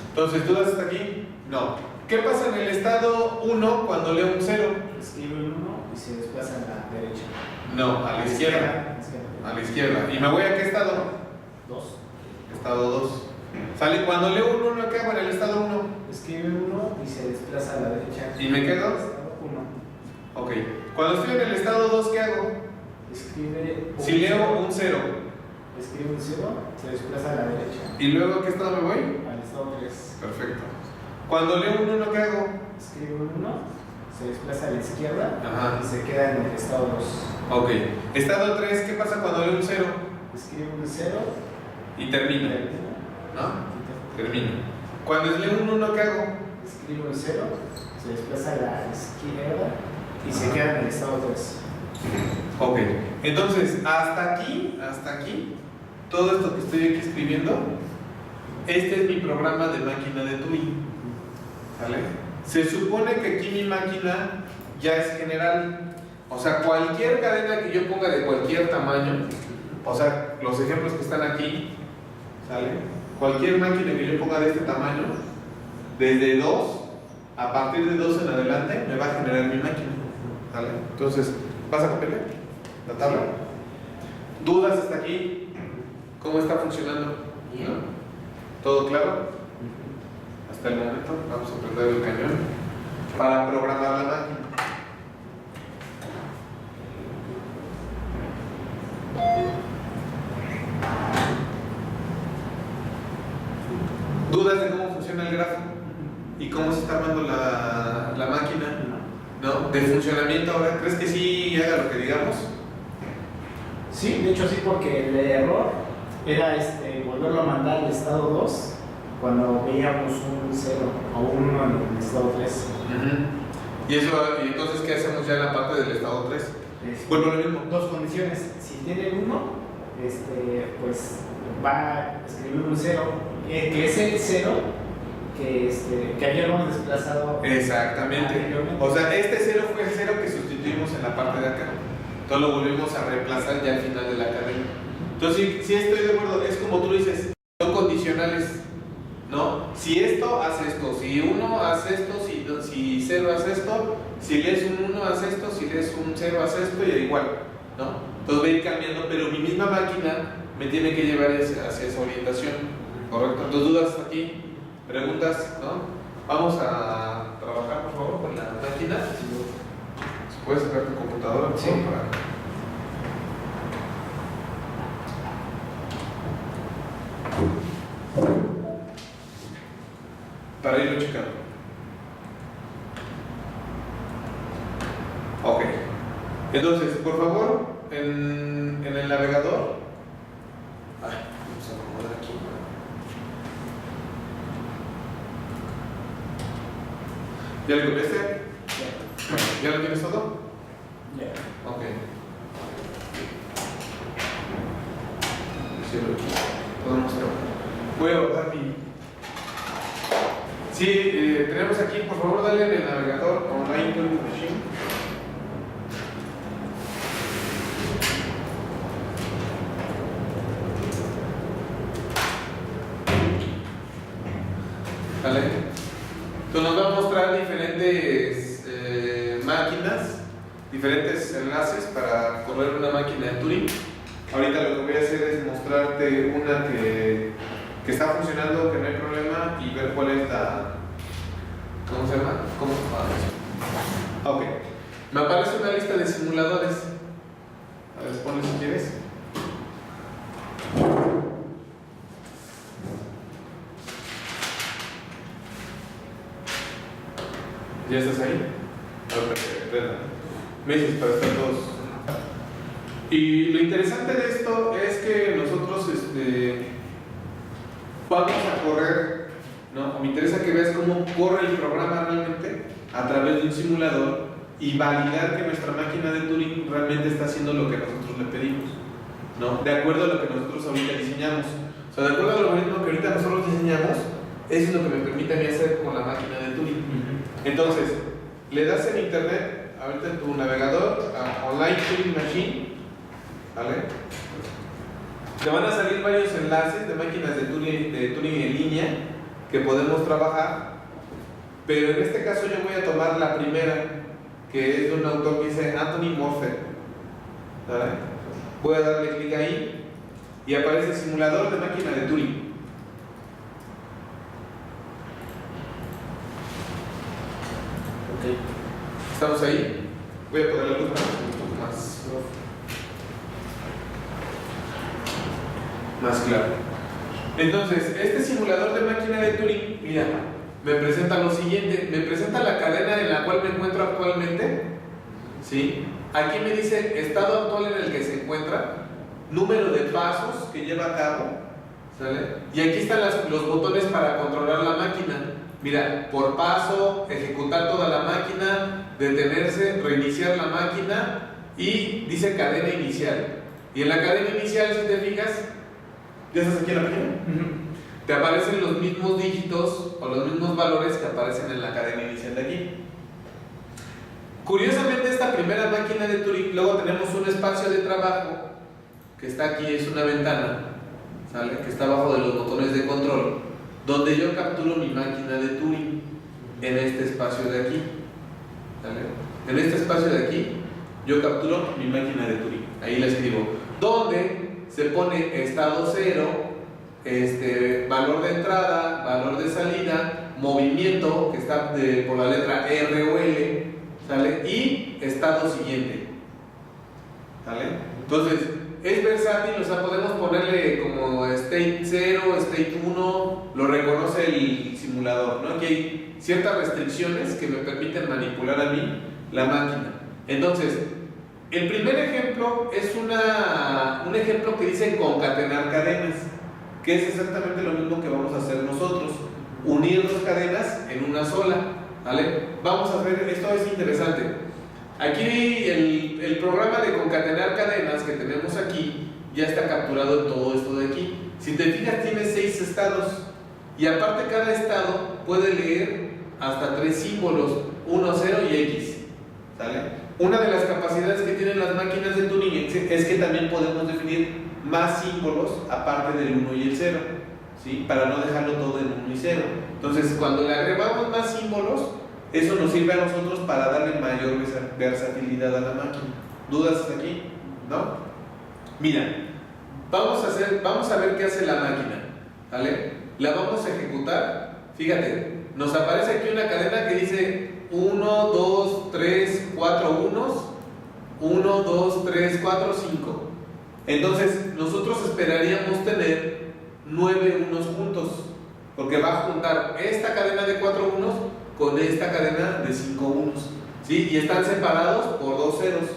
Entonces, ¿dudas hasta aquí? No. ¿Qué pasa en el estado 1 cuando leo un 0? Escribo el 1 y se desplaza a la derecha. No, a la izquierda. A la izquierda. ¿Y me voy a qué estado? 2. Estado 2. ¿Sale? Cuando leo un 1, ¿qué hago en el estado 1? Escribe 1 y se desplaza a la derecha. ¿Y me quedo? 1. Ok. Cuando estoy en el estado 2, ¿qué hago? Escribe Si leo un 0. Escribe un 0, se desplaza a la derecha. ¿Y luego a qué estado me voy? Al estado 3. Perfecto. Cuando leo un 1, ¿qué hago? Escribe un 1, se desplaza a la izquierda. Ajá. Y se queda en el estado 2. Ok. Estado 3, ¿qué pasa cuando leo un 0? Escribe un 0 Y termina. ¿No? Termina. Cuando leo un 1, ¿qué hago? Escribe un 0, se desplaza a la izquierda y se queda en el estado 3. Ok. Entonces, hasta aquí, todo esto que estoy aquí escribiendo, este es mi programa de máquina de Turing. ¿Sale? Se supone que aquí mi máquina ya es general. O sea, cualquier cadena que yo ponga de cualquier tamaño, o sea, los ejemplos que están aquí, ¿sale? Cualquier máquina que yo ponga de este tamaño, desde 2, a partir de 2 en adelante, me va a generar mi máquina. ¿Sale? Entonces, ¿vas a copiar la tabla? ¿Dudas hasta aquí? ¿Cómo está funcionando? Bien. ¿No? ¿Todo claro? Hasta el momento, vamos a prender el cañón para programar la máquina. ¿Dudas de cómo funciona el grafo? ¿Y cómo se está armando la máquina? ¿No? ¿De funcionamiento ahora? ¿Crees que sí haga lo que digamos? Sí, de hecho sí, porque el error era volverlo a mandar al estado 2 cuando veíamos un 0 o un 1 en el estado 3. ¿Y entonces qué hacemos ya en la parte del estado 3? Vuelvo a lo mismo. Dos condiciones. Si tiene el 1, pues va a escribir un 0, que es el 0 que habíamos desplazado. Exactamente. O sea, este 0 fue el 0 que sustituimos en la parte de acá. Entonces lo volvimos a reemplazar ya al final de la cadena. Entonces, sí estoy de acuerdo, es como tú dices, son condicionales, ¿no? Si esto, haz esto, si 1, haz esto, si 0, haz esto, si lees un 1, haz esto, si lees un 0, haz esto, y igual, ¿no? Entonces voy a ir cambiando, pero mi misma máquina me tiene que llevar hacia esa orientación, ¿correcto? Entonces, dudas hasta aquí, preguntas, ¿no? Vamos a trabajar, por favor, con la máquina. Si puedes sacar tu computadora, por favor, para irlo checando. Ok. Entonces, por favor, en el navegador. Vamos a acomodar aquí. ¿Ya le copiaste? ¿Ya lo tienes todo? Ya. Ok. Cierro aquí. Podemos trabajar. Voy a bajar mi. Sí, tenemos aquí, por favor, dale en el navegador Online Turing Machine. ¿Vale? Entonces nos va a mostrar diferentes máquinas, diferentes enlaces para correr una máquina de Turing. Ahorita lo que voy a hacer es mostrarte una que está funcionando, que no hay problema, y ver cuál es la... ¿Cómo se llama? ¿Cómo se llama? Ok. Me aparece una lista de simuladores. A ver, ponle si quieres. ¿Ya estás ahí? Ahora, me dices para estar todos. Y lo interesante de esto es que nosotros vamos a correr, ¿no? Me interesa que veas cómo corre el programa realmente a través de un simulador y validar que nuestra máquina de Turing realmente está haciendo lo que nosotros le pedimos, ¿no? De acuerdo a lo que nosotros ahorita diseñamos. O sea, de acuerdo al algoritmo que ahorita nosotros diseñamos, eso es lo que me permite a mí hacer con la máquina de Turing. Entonces, le das en internet, ahorita en tu navegador, a Online Turing Machine, ¿vale? Te van a salir varios enlaces de máquinas de Turing en línea que podemos trabajar, pero en este caso yo voy a tomar la primera, que es de un autor que dice Anthony Morphet, ¿vale? Voy a darle clic ahí y aparece simulador de máquina de Turing. Ok. ¿Estamos ahí? Voy a poner la luz para que sea un poco más claro. Entonces, este simulador de máquina de Turing, mira, me presenta lo siguiente, me presenta la cadena en la cual me encuentro actualmente, ¿sí? Aquí me dice estado actual en el que se encuentra, número de pasos que lleva a cabo, ¿sale? Y aquí están los botones para controlar la máquina. Mira, por paso, ejecutar toda la máquina, detenerse, reiniciar la máquina y dice cadena inicial. Y en la cadena inicial, si te fijas, ¿ya estás aquí en la página? Te aparecen los mismos dígitos o los mismos valores que aparecen en la cadena inicial de aquí. Curiosamente, esta primera máquina de Turing, luego tenemos un espacio de trabajo que está aquí, es una ventana, ¿sale? Que está abajo de los botones de control, donde yo capturo mi máquina de Turing en este espacio de aquí, ¿sale? En este espacio de aquí, yo capturo mi máquina de Turing. Ahí la escribo, donde se pone estado 0, valor de entrada, valor de salida, movimiento, que está por la letra R o L, ¿sale? Y estado siguiente, ¿sale? Entonces, es versátil, o sea, podemos ponerle como state 0, state 1, lo reconoce el simulador, ¿no? Aquí hay ciertas restricciones que me permiten manipular a mí la máquina. Entonces, el primer ejemplo es un ejemplo que dice concatenar cadenas, que es exactamente lo mismo que vamos a hacer nosotros, unir dos cadenas en una sola, ¿vale? Vamos a ver, esto es interesante. Aquí el programa de concatenar cadenas que tenemos aquí ya está capturado en todo esto de aquí. Si te fijas, tiene 6 estados y aparte cada estado puede leer hasta 3 símbolos, 1, 0 y X, ¿sale? Una de las capacidades que tienen las máquinas de Turing es que también podemos definir más símbolos aparte del 1 y el 0, ¿sí? Para no dejarlo todo en 1 y 0. Entonces, cuando le agregamos más símbolos, eso nos sirve a nosotros para darle mayor versatilidad a la máquina. ¿Dudas hasta aquí? ¿No? Mira, vamos a ver qué hace la máquina, ¿vale? La vamos a ejecutar. Fíjate, nos aparece aquí una cadena que dice 1, 2, 3, 4 unos, 1, 2, 3, 4, 5. Entonces, nosotros esperaríamos tener 9 unos juntos, porque va a juntar esta cadena de 4 unos con esta cadena de 5 unos, ¿sí? Y están separados por 2 ceros.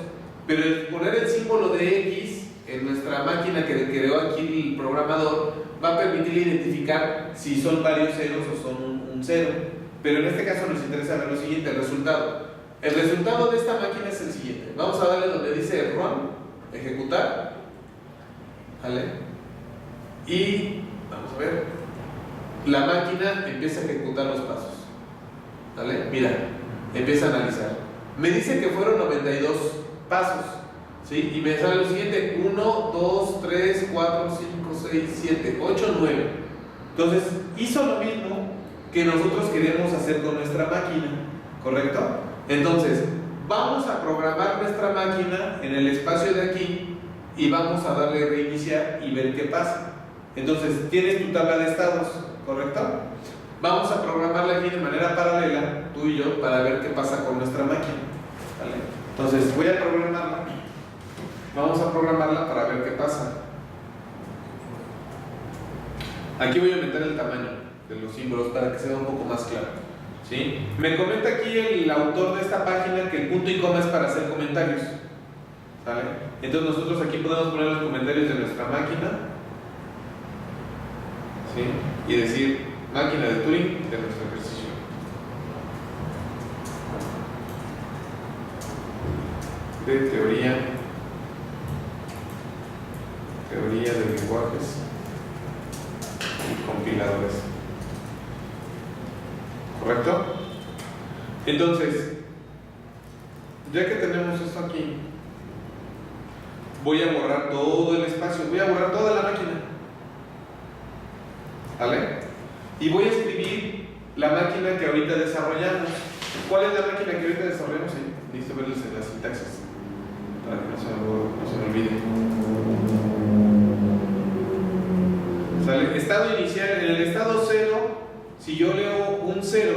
Pero el poner el símbolo de X en nuestra máquina que creó aquí el programador va a permitir identificar si son varios ceros o son un cero. Pero en este caso nos interesa ver lo siguiente, el resultado. El resultado de esta máquina es el siguiente. Vamos a darle donde dice run, ejecutar, ¿vale? Y vamos a ver, la máquina empieza a ejecutar los pasos, ¿vale? Mira, empieza a analizar. Me dice que fueron 92 pasos, ¿sí? Y me sale lo siguiente: 1, 2, 3, 4, 5, 6, 7, 8, 9. Entonces, hizo lo mismo que nosotros queremos hacer con nuestra máquina, ¿correcto? Entonces, vamos a programar nuestra máquina en el espacio de aquí y vamos a darle reiniciar y ver qué pasa. Entonces, tienes tu tabla de estados, ¿correcto? Vamos a programarla aquí de manera paralela, tú y yo, para ver qué pasa con nuestra máquina, ¿vale? Entonces, voy a programarla. Vamos a programarla para ver qué pasa. Aquí voy a aumentar el tamaño de los símbolos para que sea un poco más claro, ¿sí? Me comenta aquí el autor de esta página que el punto y coma es para hacer comentarios, ¿vale? Entonces nosotros aquí podemos poner los comentarios de nuestra máquina, ¿sí? Y decir máquina de Turing de nuestro ejercicio. De teoría de lenguajes y compiladores. ¿Correcto? Entonces, ya que tenemos esto aquí, voy a borrar todo el espacio, voy a borrar toda la máquina, ¿vale? Y voy a escribir la máquina que ahorita desarrollamos. ¿Cuál es la máquina que ahorita desarrollamos? Necesito verles en la sintaxis para que no se me olvide. ¿Sale? Estado inicial. En el estado 0, si yo leo un 0,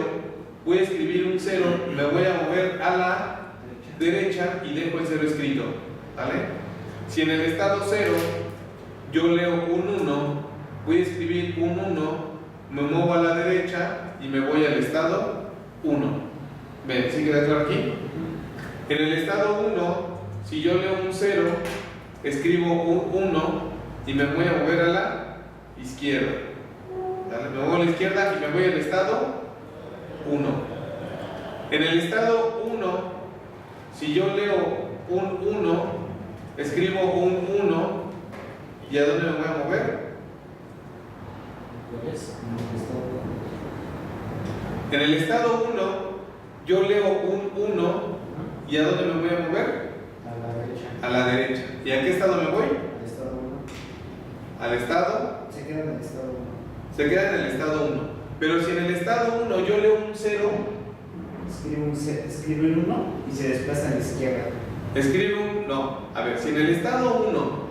voy a escribir un 0, me voy a mover a la derecha y dejo el 0 escrito, ¿vale? Si en el estado 0 yo leo un 1, voy a escribir un 1, me muevo a la derecha y me voy al estado 1. ¿Ven? ¿Sí queda claro aquí? En el estado 1, si yo leo un 0, escribo un 1 y me voy a mover a la izquierda. ¿Vale? Me muevo a la izquierda y me voy al estado 1. En el estado 1, si yo leo un 1, escribo un 1, ¿y a dónde me voy a mover? En el estado 1, yo leo un 1, ¿y a dónde me voy a mover? A la derecha. A la derecha. ¿Y a qué estado me voy? Al estado 1. Al estado. Se queda en el estado 1. Se queda en el estado 1. Pero si en el estado 1 yo leo un 0, escribe un 1 y se desplaza a la izquierda. escribo un. No, a ver, si en el estado 1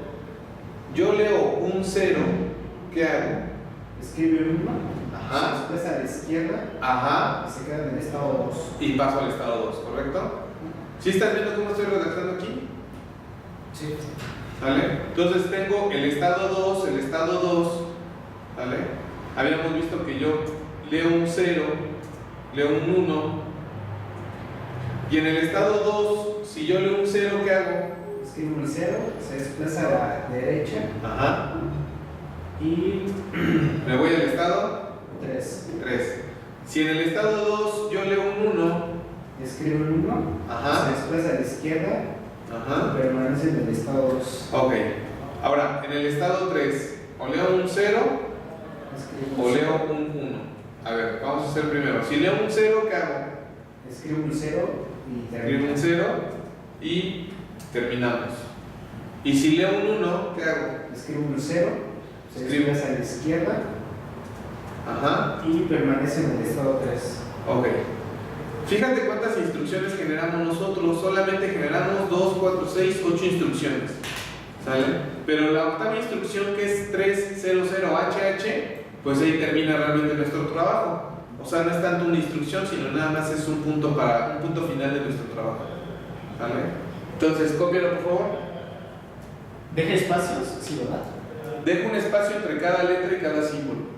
yo leo un 0, ¿qué hago? Escribe un 1, Ajá. se desplaza a la izquierda Ajá. y se queda en el estado 2. Y paso al estado 2, ¿correcto? ¿Sí estás viendo cómo estoy redactando aquí? Sí. ¿Vale? Entonces tengo el estado 2, el estado 2, ¿vale? Habíamos visto que yo leo un 0, leo un 1, y en el estado 2, si yo leo un 0, ¿qué hago? Escribe un 0, se desplaza a la derecha Ajá. y Me voy al estado 3. 3. Si en el estado 2 yo leo un 1, Escribe un 1, Ajá. se desplaza a la izquierda ajá. y permanece en el estado 2. Ok. Ahora, en el estado 3, o leo un 0 Escribe o un leo 0. un 1. A ver, vamos a hacer primero. Si leo un 0, ¿qué hago? Escribe un 0 y Escribo termina. un 0 y terminamos. Y si leo un 1, ¿qué hago? Escribe un 0, se Escribo. desplaza a la izquierda Ajá. y permanece en el estado 3. Ok. Fíjate cuántas instrucciones generamos nosotros. Solamente generamos 2, 4, 6, 8 instrucciones. ¿Sale? Pero la octava instrucción, que es 300HH, pues ahí termina realmente nuestro trabajo. O sea, no es tanto una instrucción, sino nada más es un punto final de nuestro trabajo. ¿Vale? Entonces, cópialo por favor. ¿Deja espacios? Sí, ¿verdad? Deja un espacio entre cada letra y cada símbolo.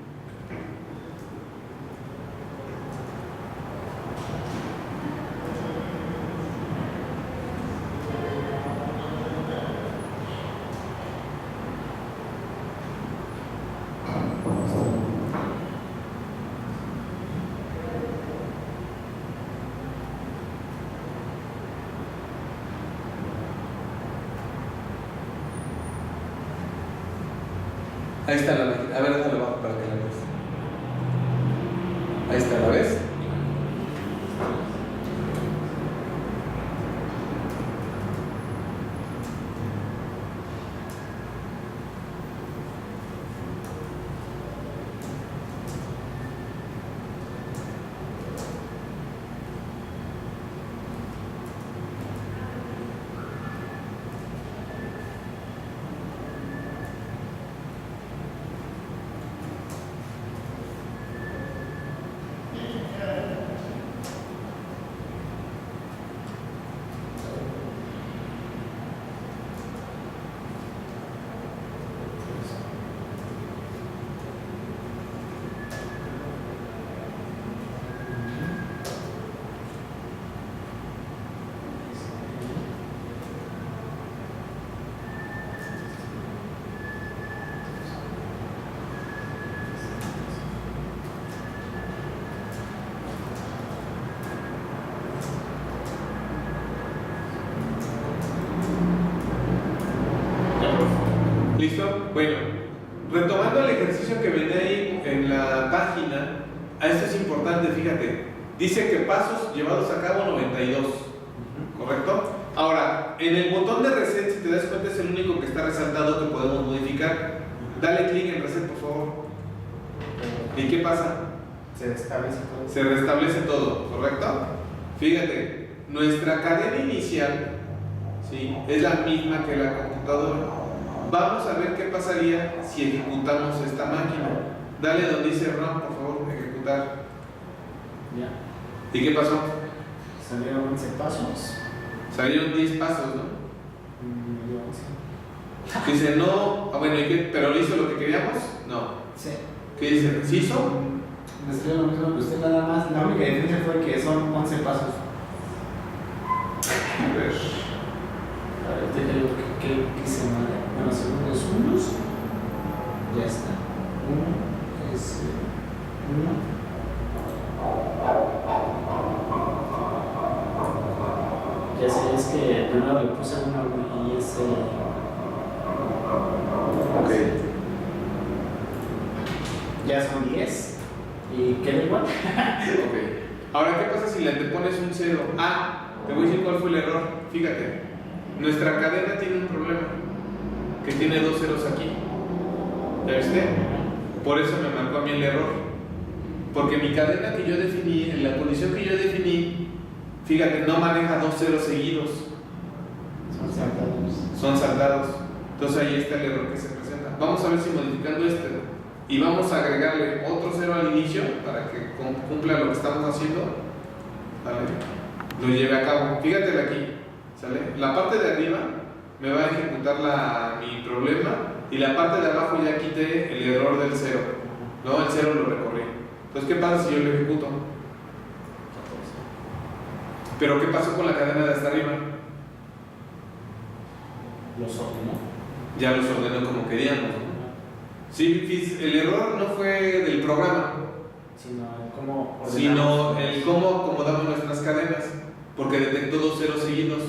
Ahí está la máquina. A ver, déjalo abajo para que la veas. Ahí está, ¿la ves? ¿Listo? Bueno, retomando el ejercicio que venía ahí en la página, esto es importante, fíjate. Dice que pasos llevados a cabo 92, ¿correcto? Ahora, en el botón de reset, si te das cuenta, es el único que está resaltado que podemos modificar. Dale clic en reset, por favor. ¿Y qué pasa? Se restablece todo. Se restablece todo, ¿correcto? Fíjate, nuestra cadena inicial, ¿sí?, es la misma que la computadora. Vamos a ver qué pasaría si ejecutamos esta máquina. Dale donde dice run, por favor, ejecutar. Ya. ¿Y qué pasó? Salieron 11 pasos. Salieron 10 pasos, ¿no? Medio 11. Dice, no, bueno, ¿y qué? ¿Pero hizo lo que queríamos? No. Sí. ¿Qué dice? ¿Sí hizo? Me escribió lo mismo que usted, nada más. La única diferencia fue que son 11 pasos. A ver. A ver, déjale ver qué hice mal. Bueno, segundos unos. Ya está. 1 es 1. Ya sé, es que primero le puse 1 y ese. Ok. Ya son 10. ¿Y queda igual? Ok. Ahora, ¿qué pasa si le antepones un 0? Ah, te voy a decir cuál fue el error. Fíjate, nuestra cadena tiene un problema, que tiene 2 ceros aquí. ¿Ya viste? Por eso me marcó a mí el error. Porque mi cadena que yo definí, en la condición que yo definí, fíjate, no maneja 2 ceros seguidos. Son saltados. Son saltados. Entonces ahí está el error que se presenta. Vamos a ver si modificando este y vamos a agregarle otro 0 al inicio para que cumpla lo que estamos haciendo, ¿vale? Lo lleve a cabo. Fíjate de aquí, ¿sale? La parte de arriba me va a ejecutar mi problema y la parte de abajo ya quité el error del 0, ¿no? El 0 lo recorrí. Entonces, ¿qué pasa si yo lo ejecuto? Pero ¿qué pasó con la cadena de hasta arriba? Los ordenó. Ya los ordenó como queríamos, ¿no? Sí, el error no fue del programa, sino el cómo acomodamos nuestras cadenas, porque detectó 2 ceros seguidos.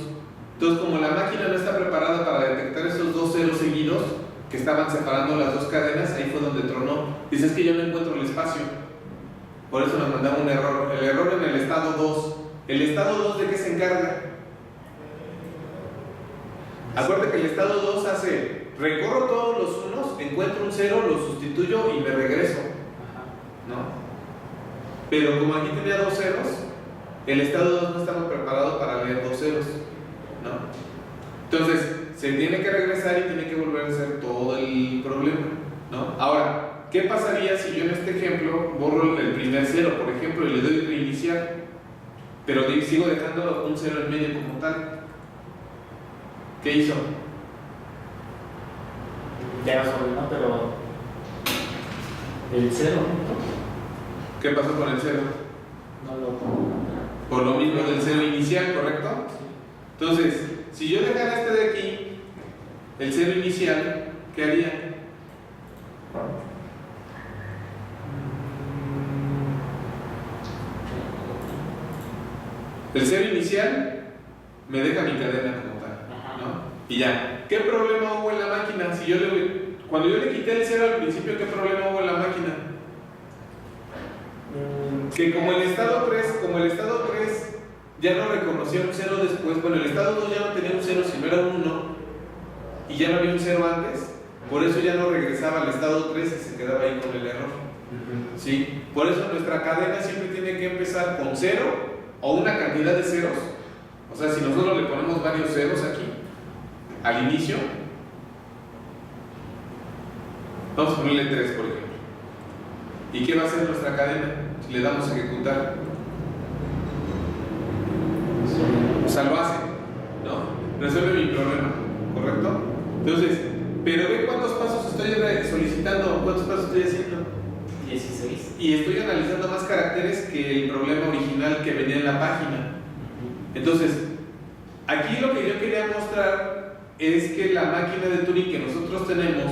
Entonces, como la máquina no está preparada para detectar esos 2 ceros seguidos que estaban separando las dos cadenas, ahí fue donde tronó. Dice, es que yo no encuentro el espacio. Por eso nos mandaba un error. El error en el estado 2. ¿El estado 2 de qué se encarga? Acuérdate que el estado 2 hace, recorro todos los unos, encuentro un 0, lo sustituyo y me regreso, ¿no? Pero como aquí tenía 2 ceros, el estado 2 no estaba preparado para leer 2 ceros, ¿no? Entonces, se tiene que regresar y tiene que volver a hacer todo el problema, ¿no? Ahora, ¿qué pasaría si yo en este ejemplo borro el primer 0, por ejemplo, y le doy reiniciar, pero sigo dejando un 0 en medio como tal? ¿Qué hizo? Ya los ordenó, pero el 0 ¿Qué pasó con el 0? no lo pongo. Por lo mismo del 0 inicial, ¿correcto? Entonces, si yo dejara este de aquí, el 0 inicial, ¿qué haría? El 0 inicial me deja mi cadena como tal, ¿no? Y ya, ¿qué problema hubo en la máquina? Cuando yo le quité el 0 al principio, ¿qué problema hubo en la máquina? Que como el estado 3 ya no reconocía un 0 después, bueno, el estado 2 ya no tenía un 0 sino era un 1 y ya no había un 0 antes, por eso ya no regresaba al estado 3 y se quedaba ahí con el error. ¿Sí? Por eso nuestra cadena siempre tiene que empezar con 0 o una cantidad de ceros. O sea, si nosotros le ponemos varios ceros aquí al inicio, vamos a ponerle 3 por ejemplo. ¿Y qué va a hacer nuestra cadena si le damos a ejecutar? O sea, lo hace, ¿no? Resuelve mi problema, ¿correcto? Entonces, pero ve cuántos pasos estoy solicitando, cuántos pasos estoy haciendo. 16. Y estoy analizando más caracteres que el problema original que venía en la página. Entonces, aquí lo que yo quería mostrar es que la máquina de Turing que nosotros tenemos,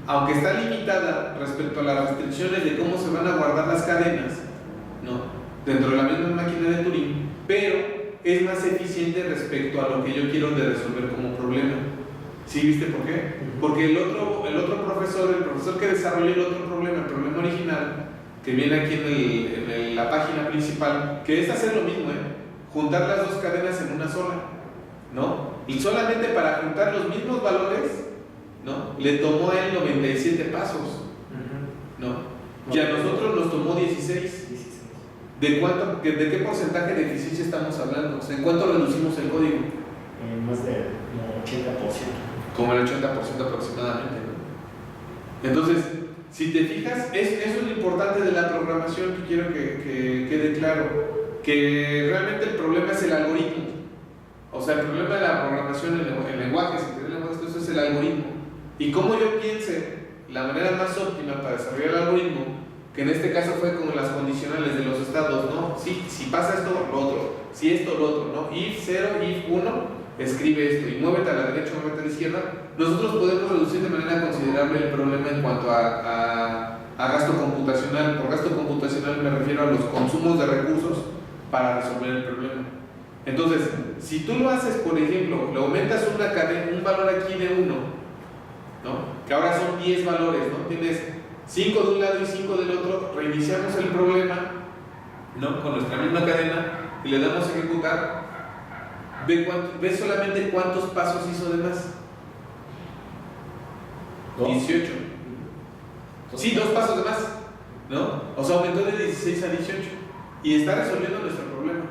aunque está limitada respecto a las restricciones de cómo se van a guardar las cadenas, ¿no? Dentro de la misma máquina de Turing, pero es más eficiente respecto a lo que yo quiero de resolver como problema. ¿Sí viste por qué? Porque el otro profesor, el profesor que desarrolló el otro problema, el problema original, que viene aquí en la página principal, que es hacer lo mismo, juntar las dos cadenas en una sola, ¿no? Y solamente para juntar los mismos valores, ¿no? Le tomó a él 97 pasos, ¿no? Y a nosotros nos tomó 16. ¿De qué porcentaje de eficiencia estamos hablando? O sea, ¿en cuánto reducimos el código? Más del 80%. Como el 80% aproximadamente, ¿no? Entonces, si te fijas, eso es lo importante de la programación que quiero que quede claro. que realmente el problema es el algoritmo. O sea, el problema de la programación en lenguajes, esto es el algoritmo. Y cómo yo piense la manera más óptima para desarrollar el algoritmo, que en este caso fue como las condicionales de los estados, ¿no? Sí, si pasa esto, lo otro, si esto, lo otro, ¿no? If 0, if 1, escribe esto, y muévete a la derecha, muévete a la izquierda. Nosotros podemos reducir de manera considerable el problema en cuanto a gasto computacional. Por gasto computacional me refiero a los consumos de recursos para resolver el problema. Entonces, si tú lo haces, por ejemplo, le aumentas un valor aquí de 1, ¿no? Que ahora son 10 valores, ¿no? Tienes 5 de un lado y 5 del otro, reiniciamos el problema, ¿no? Con nuestra misma cadena y le damos a ejecutar. Ve solamente cuántos pasos hizo de más. 18. Sí, 2 pasos de más, ¿no? O sea, aumentó de 16 a 18 y está resolviendo nuestro problema,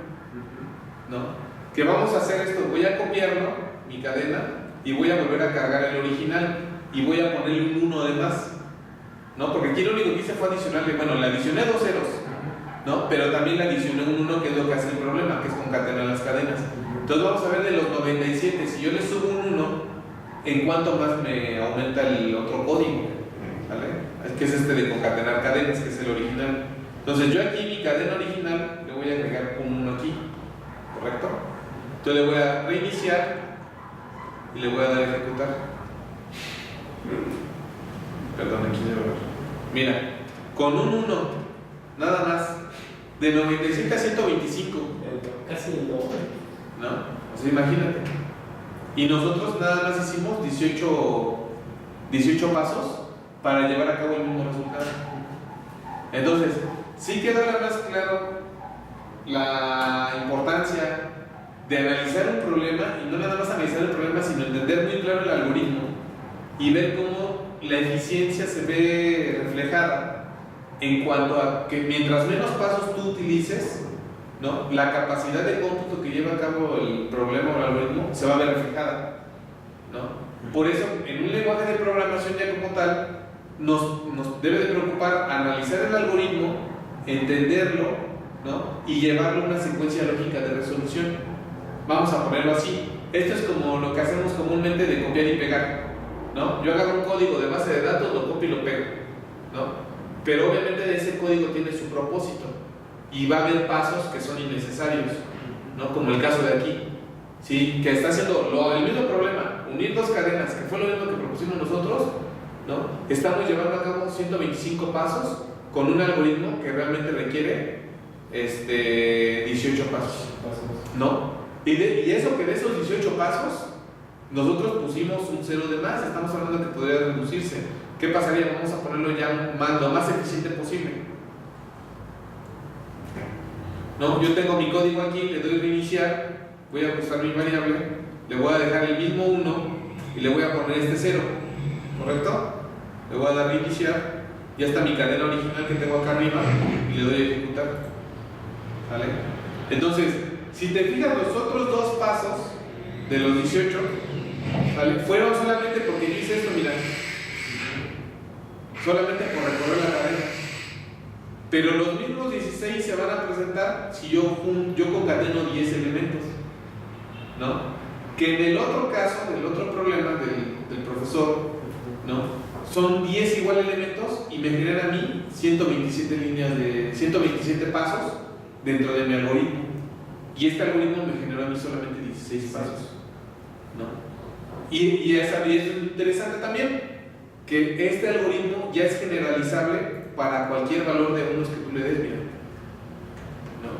¿no? Que vamos a hacer esto, voy a copiarlo, mi cadena, y voy a volver a cargar el original y voy a ponerle un 1 de más, ¿no? Porque aquí lo único que hice fue adicionarle, bueno, le adicioné 2 ceros, ¿no? Pero también le adicioné un 1, que es lo que hace el problema, que es concatenar las cadenas. Entonces vamos a ver de los 97, si yo le subo un 1, ¿en cuánto más me aumenta el otro código? ¿Vale? Que es este de concatenar cadenas, que es el original. Entonces yo aquí mi cadena original le voy a agregar un 1 aquí, ¿correcto? Entonces le voy a reiniciar y le voy a dar a ejecutar. Perdón, aquí debo ver. Mira, con un 1, nada más, de 97 a 125. Casi el doble. ¿No? O sea, imagínate. Y nosotros nada más hicimos 18 pasos para llevar a cabo el mismo resultado. Entonces, sí queda más claro la importancia de analizar un problema, y no nada más analizar el problema, sino entender muy claro el algoritmo y ver cómo la eficiencia se ve reflejada en cuanto a que mientras menos pasos tú utilices, ¿no? La capacidad de cómputo que lleva a cabo el problema o el algoritmo se va a ver reflejada, ¿no? Por eso, en un lenguaje de programación ya como tal, nos debe de preocupar analizar el algoritmo, entenderlo, ¿no? Y llevarlo a una secuencia lógica de resolución. Vamos a ponerlo así. Esto es como lo que hacemos comúnmente de copiar y pegar, ¿no? Yo agarro un código de base de datos, lo copio y lo pego, ¿no? Pero obviamente ese código tiene su propósito y va a haber pasos que son innecesarios, ¿no? Como el caso de aquí, ¿sí? Que está haciendo el mismo problema, unir dos cadenas, que fue lo mismo que propusimos nosotros, ¿no? Estamos llevando a cabo 125 pasos con un algoritmo que realmente requiere 18 pasos, ¿no? Y eso que de esos 18 pasos nosotros pusimos un 0 de más, estamos hablando de que podría reducirse. ¿Qué pasaría? Vamos a ponerlo ya lo más eficiente posible, ¿no? Yo tengo mi código aquí, le doy reiniciar, voy a ajustar mi variable, le voy a dejar el mismo 1 y le voy a poner este 0, ¿correcto? Le voy a dar reiniciar, ya está mi cadena original que tengo acá arriba y le doy a ejecutar, ¿vale? Entonces, si te fijas, los otros dos pasos de los 18, ¿vale? Fueron solamente porque yo hice esto, mira, solamente por recorrer la cadena. Pero los mismos 16 se van a presentar si yo concateno 10 elementos, ¿no? Que en el otro caso, del otro problema del profesor, ¿no? Son 10 igual elementos y me generan a mí 127 pasos dentro de mi algoritmo. Y este algoritmo me generó a mí solamente 16 pasos, ¿no? Y es interesante también que este algoritmo ya es generalizable para cualquier valor de unos que tú le des, mira, ¿no?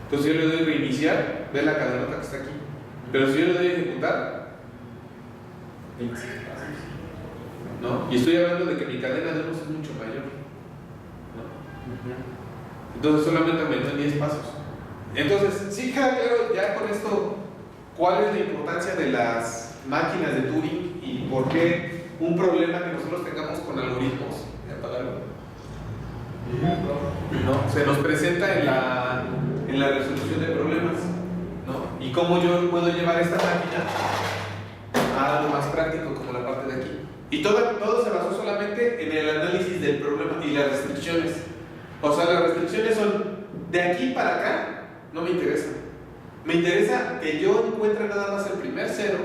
Entonces yo le doy reiniciar, ve la cadenota que está aquí, pero si yo le doy ejecutar, 26 pasos, ¿no? Y estoy hablando de que mi cadena de unos es mucho mayor, ¿no? Entonces solamente aumentó en 10 pasos. Entonces, sí queda claro ya con esto cuál es la importancia de las máquinas de Turing y por qué un problema que nosotros tengamos con algoritmos, ¿no? Se nos presenta en la resolución de problemas, ¿no? Y cómo yo puedo llevar esta máquina a algo más práctico como la parte de aquí. Y todo se basó solamente en el análisis del problema y las restricciones. O sea, las restricciones son de aquí para acá no me interesa. Me interesa que yo encuentre nada más el primer cero,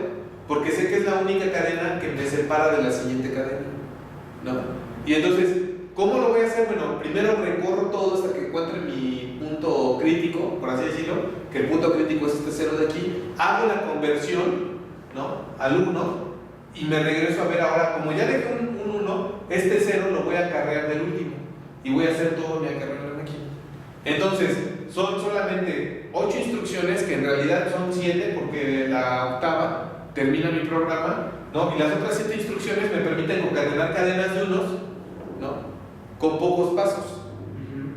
porque sé que es la única cadena que me separa de la siguiente cadena, ¿no? Y entonces, ¿cómo lo voy a hacer? Bueno, primero recorro todo hasta que encuentre mi punto crítico, por así decirlo, que el punto crítico es este cero de aquí. Hago la conversión, ¿no?, al 1 y me regreso a ver ahora, como ya dejé un 1, este 0 lo voy a acarrear del último y voy a hacer todo mi acarreo aquí. Entonces, son solamente 8 instrucciones, que en realidad son 7 porque la octava termina mi programa, ¿no? Y las otras 7 instrucciones me permiten concatenar cadenas de unos, ¿no?, con pocos pasos,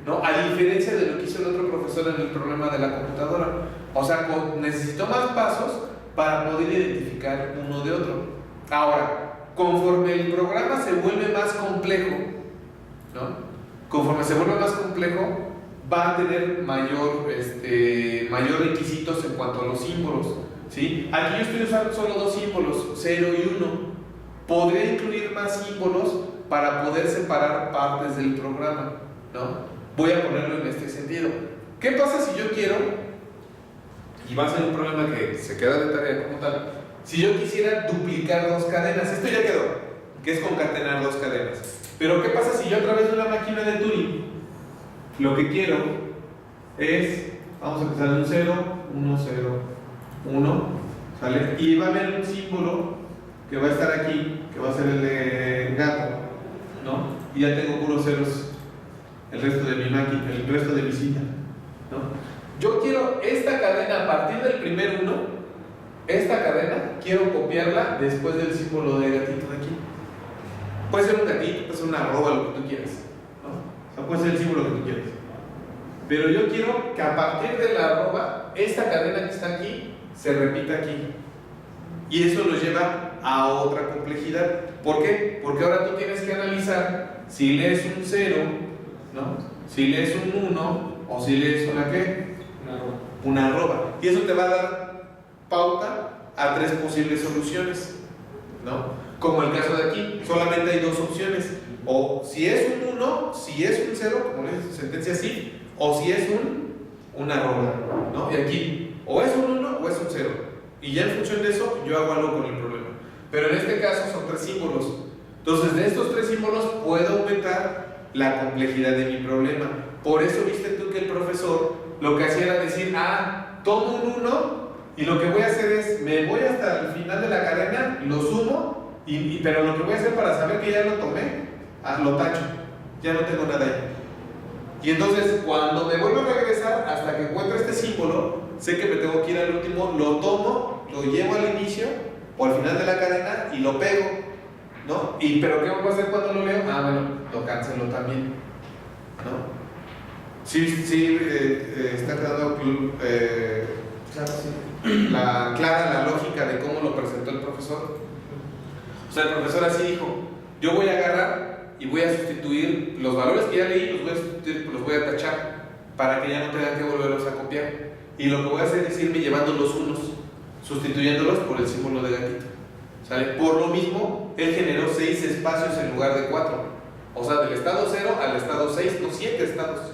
¿no? A diferencia de lo que hizo el otro profesor en el problema de la computadora. O sea, necesito más pasos para poder identificar uno de otro. Ahora, conforme el programa se vuelve más complejo, ¿no?, conforme se vuelve más complejo, va a tener mayor requisitos en cuanto a los símbolos, ¿sí? Aquí yo estoy usando solo 2 símbolos, 0 y 1. Podría incluir más símbolos para poder separar partes del programa, ¿no? Voy a ponerlo en este sentido. ¿Qué pasa si yo quiero, y va a ser un problema que se queda de tarea como tal, si yo quisiera duplicar 2 cadenas? Esto ya quedó, que es concatenar 2 cadenas. Pero ¿qué pasa si yo a través de una máquina de Turing lo que quiero es, vamos a empezar en un 0, 1, 0, 1, ¿sale? Y va a haber un símbolo que va a estar aquí, que va a ser el de gato, ¿no? Y ya tengo puros ceros el resto de mi máquina, el resto de mi cita, ¿no? Yo quiero esta cadena a partir del primer 1, esta cadena quiero copiarla después del símbolo de gatito de aquí. Puede ser un gatito, puede ser una arroba, lo que tú quieras, ¿no? O sea, puede ser el símbolo que tú quieras. Pero yo quiero que a partir de la arroba, esta cadena que está aquí se repita aquí. Y eso nos lleva a otra complejidad. ¿Por qué? Porque ahora tú tienes que analizar si lees un 0, ¿no?, si lees un 1 o si lees una ¿qué? Una arroba. Y eso te va a dar pauta a 3 posibles soluciones, ¿no? Como el caso de aquí, solamente hay 2 opciones. O si es un 1, si es un 0, como es sentencia así, o si es una arroba, ¿no? Y aquí, o es un 1 o es un 0. Y ya en función de eso, yo hago algo con el problema. Pero en este caso son 3 símbolos. Entonces, de estos 3 símbolos puedo aumentar la complejidad de mi problema. Por eso viste tú que el profesor lo que hacía era decir, tomo un 1 y lo que voy a hacer es, me voy hasta el final de la cadena, lo sumo, pero lo que voy a hacer para saber que ya lo tomé, lo tacho, ya no tengo nada ahí. Y entonces cuando me vuelvo a regresar hasta que encuentre este símbolo, sé que me tengo que ir al último, lo tomo, lo llevo al inicio o al final de la cadena y lo pego, ¿no? Pero ¿qué voy a hacer cuando lo leo? Bueno, lo cancelo también, ¿no? Sí, está quedando clara la lógica de cómo lo presentó el profesor. O sea, el profesor así dijo, yo voy a agarrar y voy a sustituir los valores que ya leí, los voy a tachar para que ya no tengan que volverlos a copiar. Y lo que voy a hacer es irme llevando los unos, sustituyéndolos por el símbolo de gatito, ¿sale? Por lo mismo, él generó 6 espacios en lugar de 4. O sea, del estado 0 al estado 6, no 7 estados,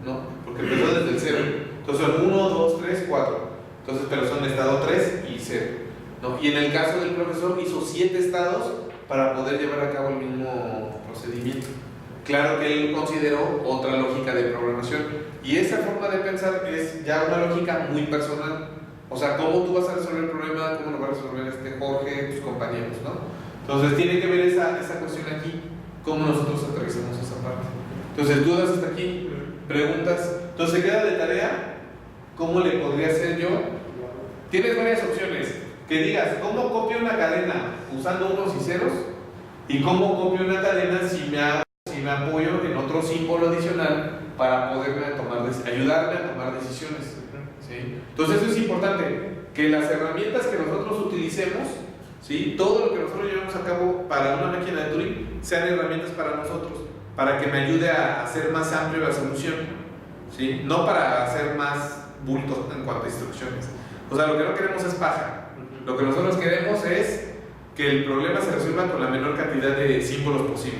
¿no? Porque empezó desde el 0. Entonces son 1, 2, 3, 4. Entonces, pero son estado 3 y 0, ¿no? Y en el caso del profesor hizo 7 estados para poder llevar a cabo el mismo procedimiento. Claro que él consideró otra lógica de programación y esa forma de pensar es ya una lógica muy personal. O sea, cómo tú vas a resolver el problema, cómo lo va a resolver Jorge, tus compañeros, ¿no? Entonces tiene que ver esa cuestión aquí, cómo nosotros aterrizamos esa parte. Entonces, dudas hasta aquí, preguntas. Entonces queda de tarea, ¿cómo le podría hacer yo? Tienes varias opciones. Que digas, ¿cómo copio una cadena usando unos y ceros? Y cómo copio una cadena si me apoyo en otro símbolo adicional para poderme ayudarme a tomar decisiones, ¿sí? Entonces eso es importante, que las herramientas que nosotros utilicemos, ¿sí?, todo lo que nosotros llevamos a cabo para una máquina de Turing sean herramientas para nosotros, para que me ayude a hacer más amplio la solución, ¿sí?, no para hacer más bultos en cuanto a instrucciones. O sea, lo que no queremos es paja. Lo que nosotros queremos es que el problema se resuelva con la menor cantidad de símbolos posible,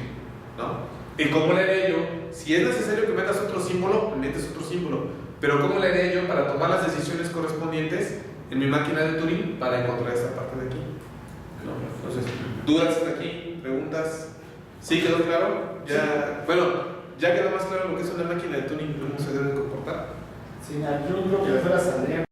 ¿no? ¿Y cómo le haré yo? Si es necesario que metas otro símbolo, metes otro símbolo. Pero ¿cómo le haría yo para tomar las decisiones correspondientes en mi máquina de Turing para encontrar esta parte de aquí? ¿No? Entonces, ¿dudas hasta aquí? ¿Preguntas? ¿Sí quedó claro? Ya, bueno, ya quedó más claro lo que es una máquina de Turing y cómo se debe comportar. Sí, yo creo que las horas saldrían